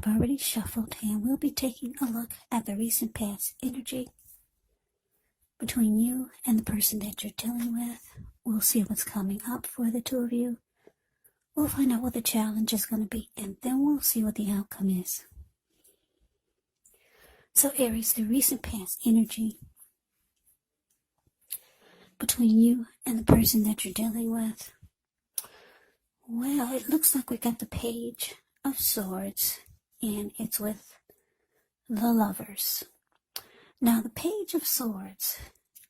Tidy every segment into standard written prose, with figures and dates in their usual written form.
I've already shuffled, and we'll be taking a look at the recent past energy between you and the person that you're dealing with. We'll see what's coming up for the two of you. We'll find out what the challenge is going to be, and then we'll see what the outcome is. So Aries, the recent past energy between you and the person that you're dealing with. Well, it looks like we got the Page of Swords, and it's with the Lovers. Now, the Page of Swords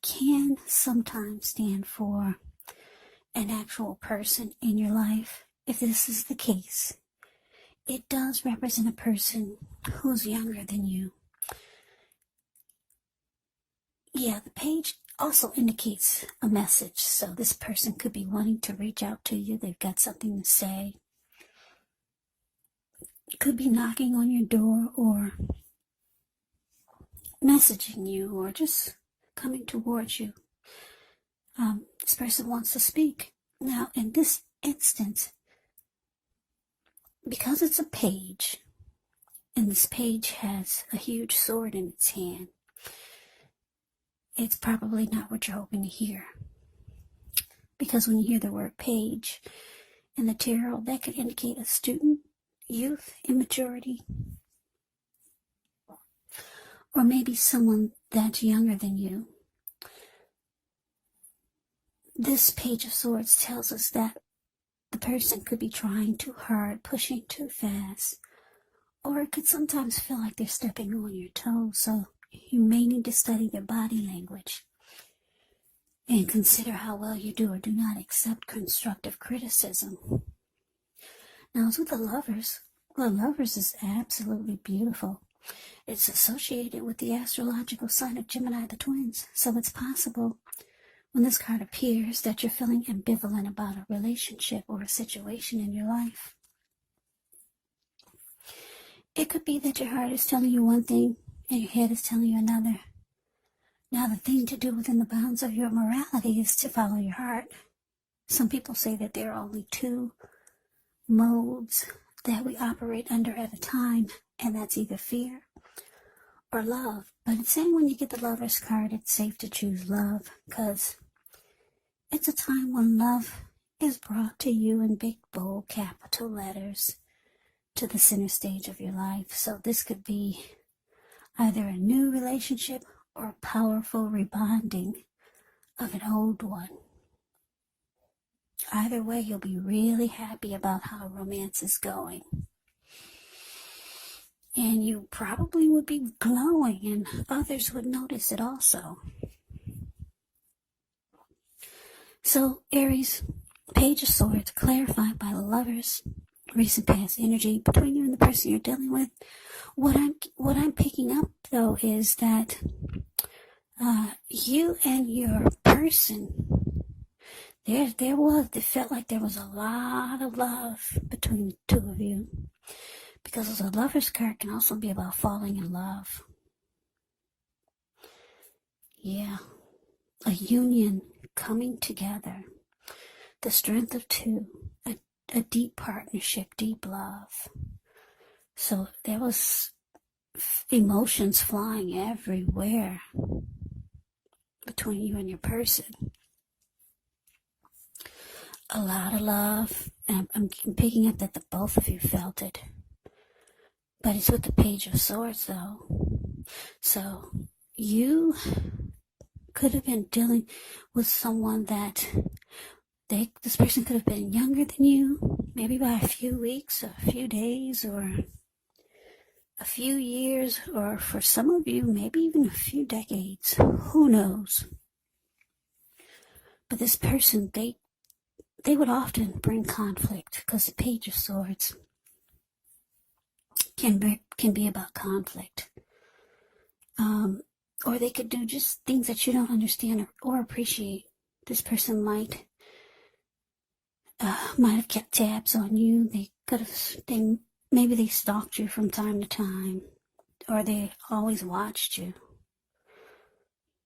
can sometimes stand for an actual person in your life. If this is the case, it does represent a person who's younger than you. Yeah, the page also indicates a message. So this person could be wanting to reach out to you. They've got something to say. Could be knocking on your door or messaging you or just coming towards you. This person wants to speak. Now, in this instance, because it's a page, and this page has a huge sword in its hand, it's probably not what you're hoping to hear. Because when you hear the word page in the tarot, that could indicate a student, youth, immaturity, or maybe someone that's younger than you. This Page of Swords tells us that the person could be trying too hard, pushing too fast, or it could sometimes feel like they're stepping on your toes, so you may need to study their body language and consider how well you do or do not accept constructive criticism. Now, as with the Lovers is absolutely beautiful. It's associated with the astrological sign of Gemini, the twins, so it's possible when this card appears that you're feeling ambivalent about a relationship or a situation in your life. It could be that your heart is telling you one thing and your head is telling you another. Now, the thing to do within the bounds of your morality is to follow your heart. Some people say that there are only two modes that we operate under at a time, and that's either fear or love. But it's saying when you get the Lover's card, it's safe to choose love, because it's a time when love is brought to you in big, bold, capital letters to the center stage of your life. So this could be either a new relationship or a powerful rebonding of an old one. Either way, you'll be really happy about how romance is going. And you probably would be glowing, and others would notice it also. So, Aries, Page of Swords, clarified by the Lovers, recent past energy between you and the person you're dealing with. What I'm picking up, though, is that you and your person, it felt like there was a lot of love between the two of you. Because the Lover's card can also be about falling in love. Yeah. A union coming together. The strength of two. A deep partnership, deep love. So there was emotions flying everywhere between you and your person. A lot of love. And I'm picking up that the both of you felt it. But it's with the Page of Swords, though. So you could have been dealing with someone that this person could have been younger than you, maybe by a few weeks, a few days, or a few years, or for some of you, maybe even a few decades. Who knows? But this person, they would often bring conflict, because the Page of Swords can be about conflict. Or they could do just things that you don't understand or appreciate. This person might have kept tabs on you. Maybe they stalked you from time to time, or they always watched you.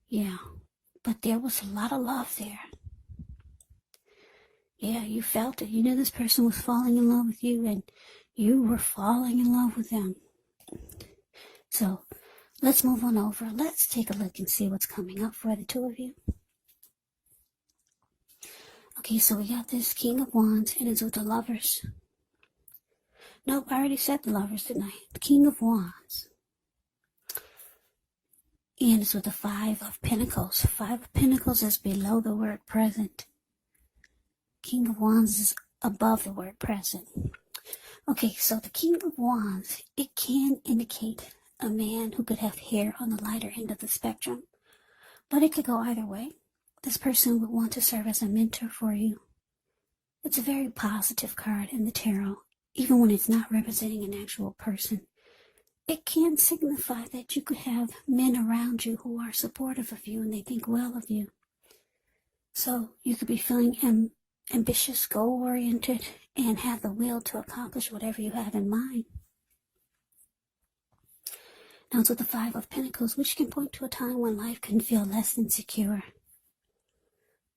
Yeah, but there was a lot of love there. Yeah, you felt it. You knew this person was falling in love with you, and You were falling in love with them. So let's move on over. Let's take a look and see what's coming up for the two of you. Okay, so we got this King of Wands, and it's with the Lovers. Nope, I already said the Lovers, didn't I? The King of Wands. And it's with the Five of Pinnacles. Five of Pinnacles is below the word present. King of Wands is above the word present. Okay, so the King of Wands, it can indicate a man who could have hair on the lighter end of the spectrum. But it could go either way. This person would want to serve as a mentor for you. It's a very positive card in the tarot, even when it's not representing an actual person. It can signify that you could have men around you who are supportive of you and they think well of you. So you could be feeling ambitious, goal-oriented, and have the will to accomplish whatever you have in mind. Now it's with the Five of Pentacles, which can point to a time when life can feel less than secure.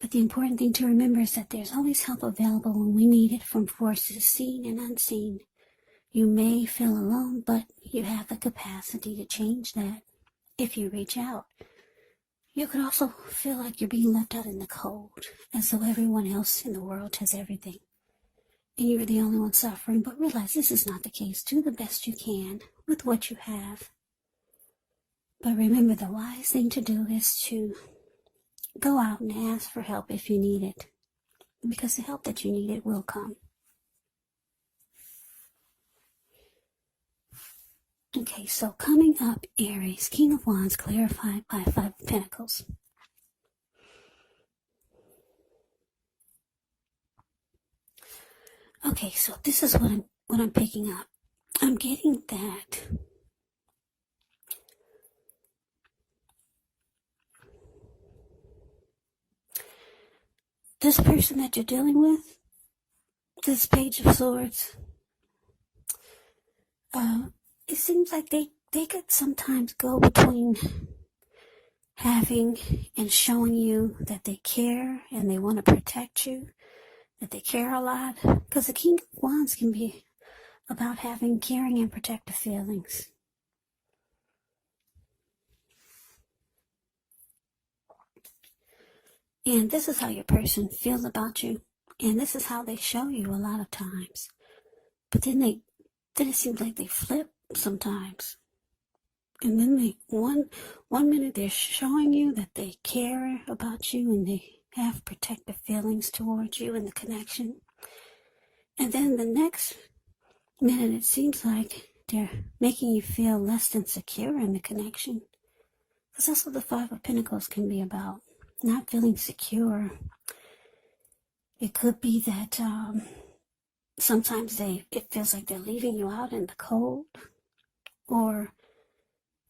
But the important thing to remember is that there's always help available when we need it from forces seen and unseen. You may feel alone, but you have the capacity to change that if you reach out. You could also feel like you're being left out in the cold, as though everyone else in the world has everything, and you're the only one suffering. But realize this is not the case. Do the best you can with what you have. But remember, the wise thing to do is to go out and ask for help if you need it, because the help that you need, it will come. Okay, so coming up, Aries, King of Wands, clarified by Five of Pentacles. Okay, so this is what I'm picking up. I'm getting that this person that you're dealing with, this Page of Swords, it seems like they could sometimes go between having and showing you that they care and they want to protect you, that they care a lot. Because the King of Wands can be about having caring and protective feelings. And this is how your person feels about you. And this is how they show you a lot of times. But then it seems like they flip sometimes. And then one minute they're showing you that they care about you and they have protective feelings towards you and the connection. And then the next minute it seems like they're making you feel less than secure in the connection. Because that's what the Five of Pentacles can be about. Not feeling secure. It could be that sometimes it feels like they're leaving you out in the cold. Or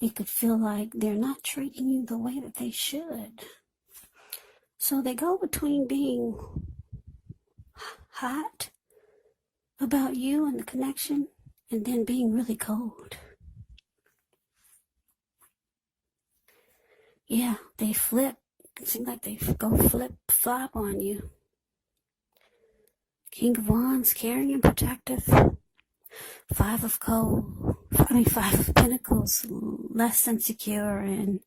it could feel like they're not treating you the way that they should. So they go between being hot about you and the connection and then being really cold. Yeah, they flip. It seems like they go flip-flop on you. King of Wands, caring and protective. Five of Pentacles, less than secure and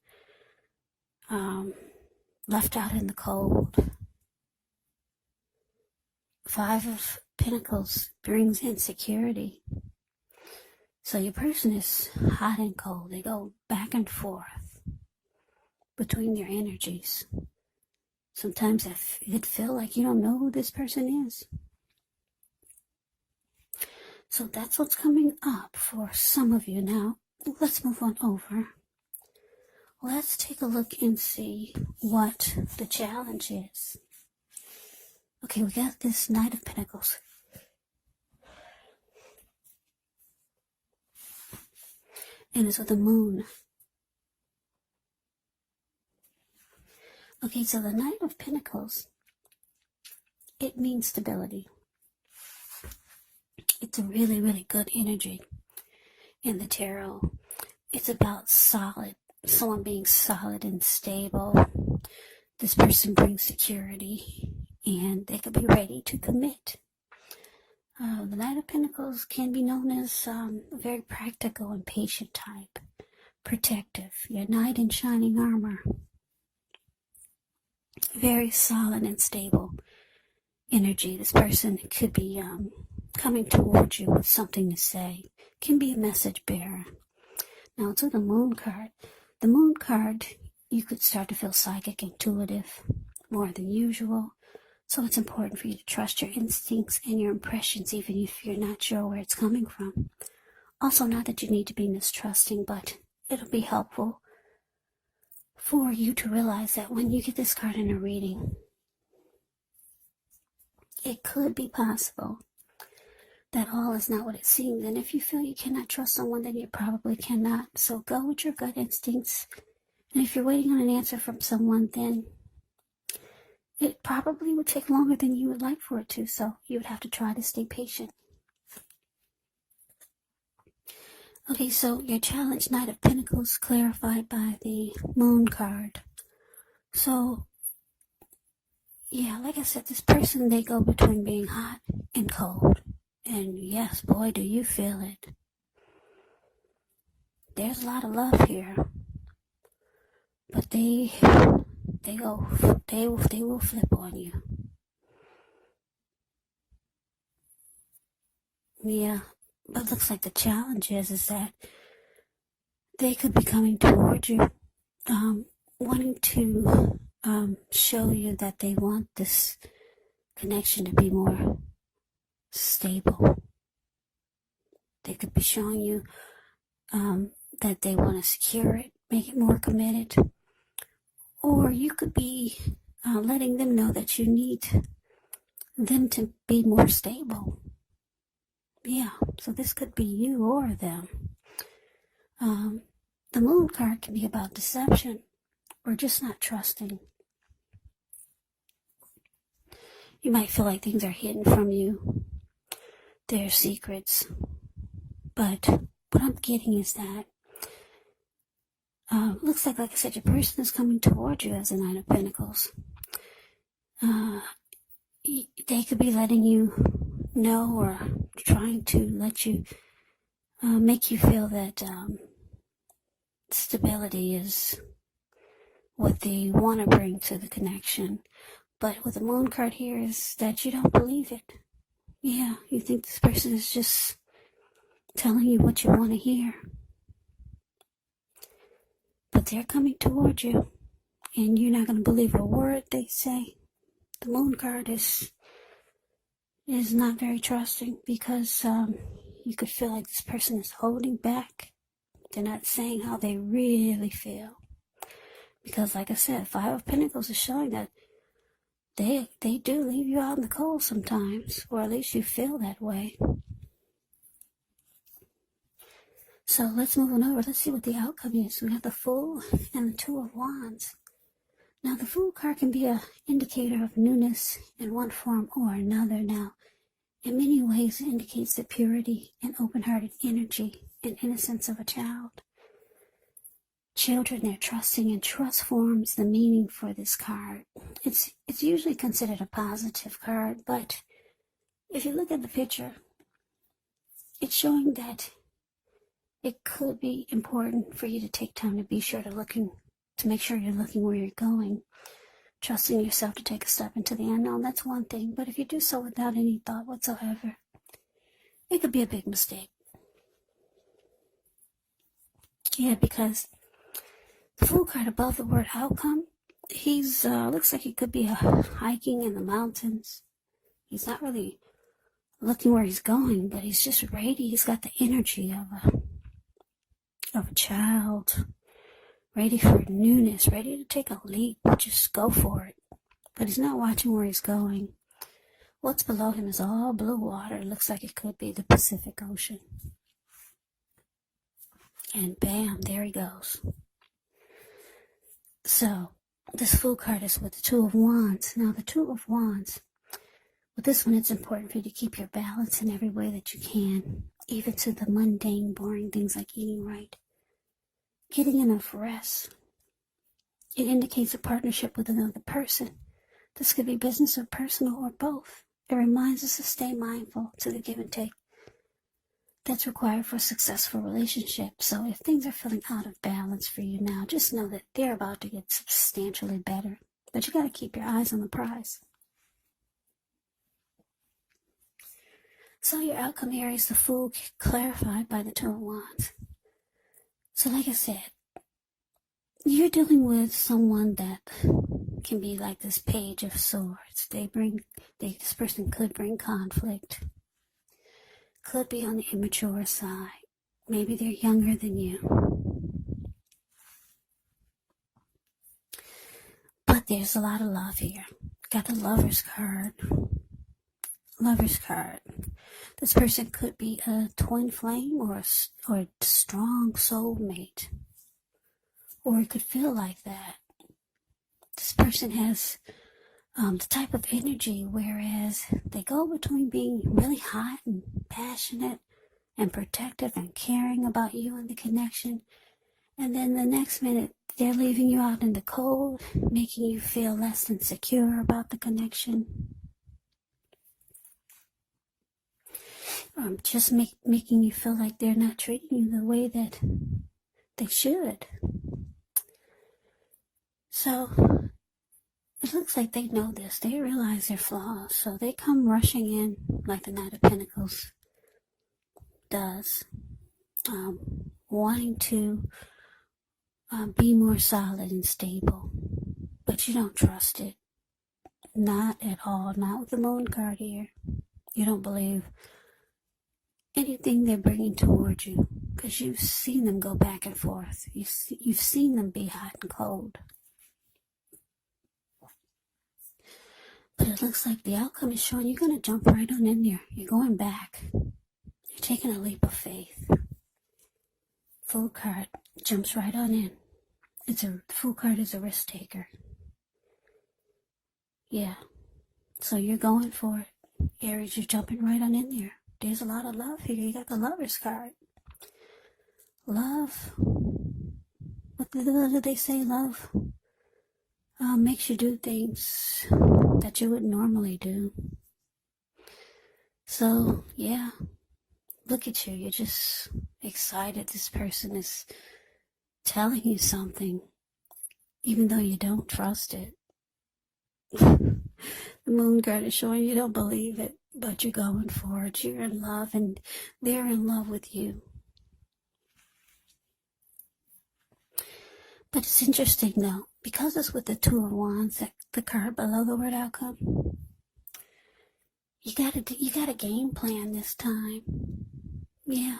left out in the cold. Five of Pentacles brings insecurity. So your person is hot and cold. They go back and forth between their energies. Sometimes it feel like you don't know who this person is. So that's what's coming up for some of you. Now, let's move on over. Let's take a look and see what the challenge is. Okay, we got this Knight of Pentacles. And it's with the Moon. Okay, so the Knight of Pentacles, it means stability. It's a really, really good energy in the tarot. It's about someone being solid and stable. This person brings security and they could be ready to commit. The Knight of Pentacles can be known as a very practical and patient type. Protective, your knight in shining armor. Very solid and stable energy. This person could be coming towards you with something to say. Can be a message bearer. Now to the Moon card. The Moon card, you could start to feel psychic, intuitive, more than usual. So it's important for you to trust your instincts and your impressions, even if you're not sure where it's coming from. Also, not that you need to be mistrusting, but it'll be helpful for you to realize that when you get this card in a reading, it could be possible that all is not what it seems. And if you feel you cannot trust someone, then you probably cannot. So go with your gut instincts. And if you're waiting on an answer from someone, then it probably would take longer than you would like for it to, so you would have to try to stay patient. Okay, so your challenge, Knight of Pentacles, clarified by the Moon card. So, yeah, like I said, this person, they go between being hot and cold. And yes, boy, do you feel it. There's a lot of love here. But they will flip on you. Yeah, but looks like the challenge is that they could be coming towards you, wanting to show you that they want this connection to be more stable. They could be showing you that they want to secure it, make it more committed. Or you could be letting them know that you need them to be more stable. Yeah, so this could be you or them. The Moon card can be about deception or just not trusting. You might feel like things are hidden from you. They're secrets. But what I'm getting is that looks like I said, your person is coming towards you as a Knight of Pentacles. They could be letting you know or trying to let you, make you feel that stability is what they want to bring to the connection. But with the Moon card here is that you don't believe it. Yeah, you think this person is just telling you what you want to hear. But they're coming towards you, and you're not going to believe a word they say. The Moon card is not very trusting because you could feel like this person is holding back. They're not saying how they really feel. Because like I said, Five of Pentacles is showing that they do leave you out in the cold sometimes, or at least you feel that way. So let's move on over. Let's see what the outcome is. We have the Fool and the Two of Wands. Now, the Fool card can be an indicator of newness in one form or another. Now, in many ways, it indicates the purity and open-hearted energy and innocence of a child. Children, they're trusting, and trust forms the meaning for this card. It's usually considered a positive card, but if you look at the picture, it's showing that it could be important for you to take time to be sure to make sure you're looking where you're going, trusting yourself to take a step into the unknown. That's one thing, but if you do so without any thought whatsoever, it could be a big mistake. Yeah, because the Fool card above the word outcome, he's looks like he could be hiking in the mountains. He's not really looking where he's going, but he's just ready. He's got the energy of a child, ready for newness, ready to take a leap, just go for it. But he's not watching where he's going. What's below him is all blue water. It looks like it could be the Pacific Ocean. And bam, there he goes. So, this Fool card is with the Two of Wands. Now, the Two of Wands, with this one, it's important for you to keep your balance in every way that you can, even to the mundane, boring things like eating right. Getting enough rest. It indicates a partnership with another person. This could be business or personal or both. It reminds us to stay mindful to the give and take that's required for a successful relationship. So if things are feeling out of balance for you now, just know that they're about to get substantially better. But you got to keep your eyes on the prize. So your outcome, Aries, the Fool, clarified by the Two of Wands. So like I said, you're dealing with someone that can be like this Page of Swords. This person could bring conflict. Could be on the immature side. Maybe they're younger than you. But there's a lot of love here. Got the Lover's card. Lover's card. This person could be a twin flame or a strong soulmate. Or it could feel like that. This person has the type of energy, whereas they go between being really hot and passionate and protective and caring about you and the connection, and then the next minute they're leaving you out in the cold, making you feel less than secure about the connection. Just making you feel like they're not treating you the way that they should. So it looks like they know this. They realize their flaws. So they come rushing in like the Knight of Pentacles does, wanting to be more solid and stable. But you don't trust it. Not at all. Not with the Moon card here. You don't believe anything they're bringing toward you, because you've seen them go back and forth. You've seen them be hot and cold. But it looks like the outcome is showing you're going to jump right on in there. You're going back. You're taking a leap of faith. Fool card jumps right on in. The Fool card is a risk taker. Yeah. So you're going for it. Aries, you're jumping right on in there. There's a lot of love here. You got the Lover's card. Love. What do they say? Love makes you do things that you wouldn't normally do. So, yeah. Look at you. You're just excited. This person is telling you something, even though you don't trust it. The Moon card is showing you don't believe it, but you're going for it. You're in love, and they're in love with you. But it's interesting, though, because it's with the Two of Wands, the card below the word outcome. You got a game plan this time. Yeah,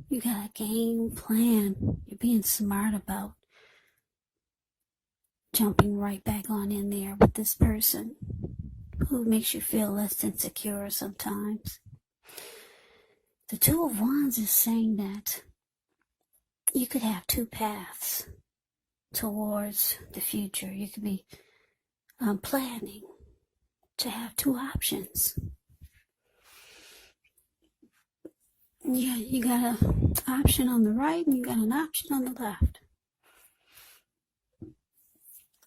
you got a game plan. You're being smart about jumping right back on in there with this person who makes you feel less insecure sometimes. The Two of Wands is saying that you could have two paths towards the future. You could be planning to have two options. Yeah, you got an option on the right and you got an option on the left.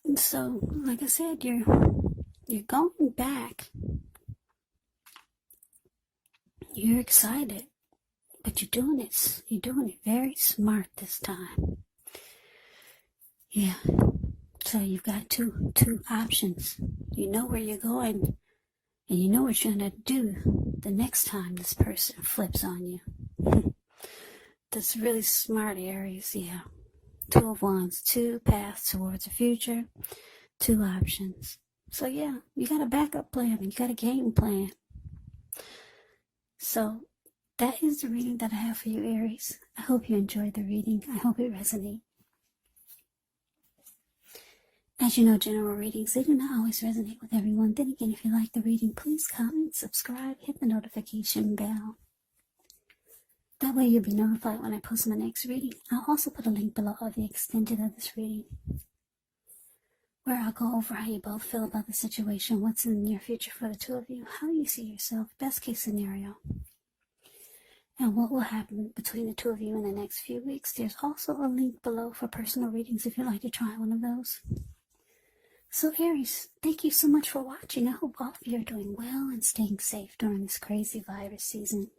And so, like I said, you're going back. You're excited, but you're doing it very smart this time. Yeah. So you've got two options. You know where you're going, and you know what you're gonna do the next time this person flips on you. That's really smart, Aries. Yeah. Two of Wands, two paths towards the future, two options. So yeah, you got a backup plan, you got a game plan. So that is the reading that I have for you, Aries. I hope you enjoyed the reading. I hope it resonates. As you know, general readings, they do not always resonate with everyone. Then again, if you like the reading, please comment, subscribe, hit the notification bell. That way you'll be notified when I post my next reading. I'll also put a link below of the extended of this reading, where I'll go over how you both feel about the situation, what's in the near future for the two of you, how you see yourself, best case scenario, and what will happen between the two of you in the next few weeks. There's also a link below for personal readings if you'd like to try one of those. So Aries, thank you so much for watching. I hope all of you are doing well and staying safe during this crazy virus season.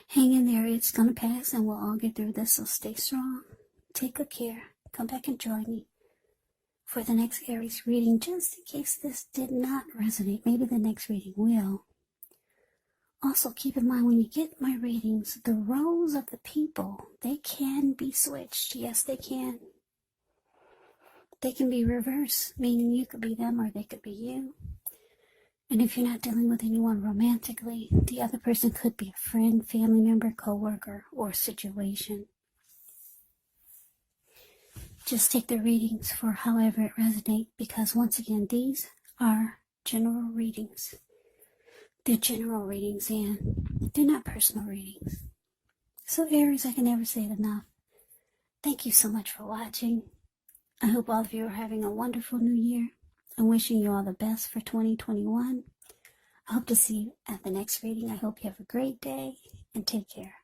Hang in there, it's going to pass and we'll all get through this, so stay strong. Take good care. Come back and join me for the next Aries reading, just in case this did not resonate. Maybe the next reading will. Also, keep in mind when you get my readings, the roles of the people, they can be switched. Yes, they can. They can be reversed, meaning you could be them or they could be you. And if you're not dealing with anyone romantically, the other person could be a friend, family member, co-worker, or situation. Just take the readings for however it resonates, because once again, these are general readings. They're general readings and they're not personal readings. So Aries, I can never say it enough. Thank you so much for watching. I hope all of you are having a wonderful new year. I'm wishing you all the best for 2021. I hope to see you at the next reading. I hope you have a great day and take care.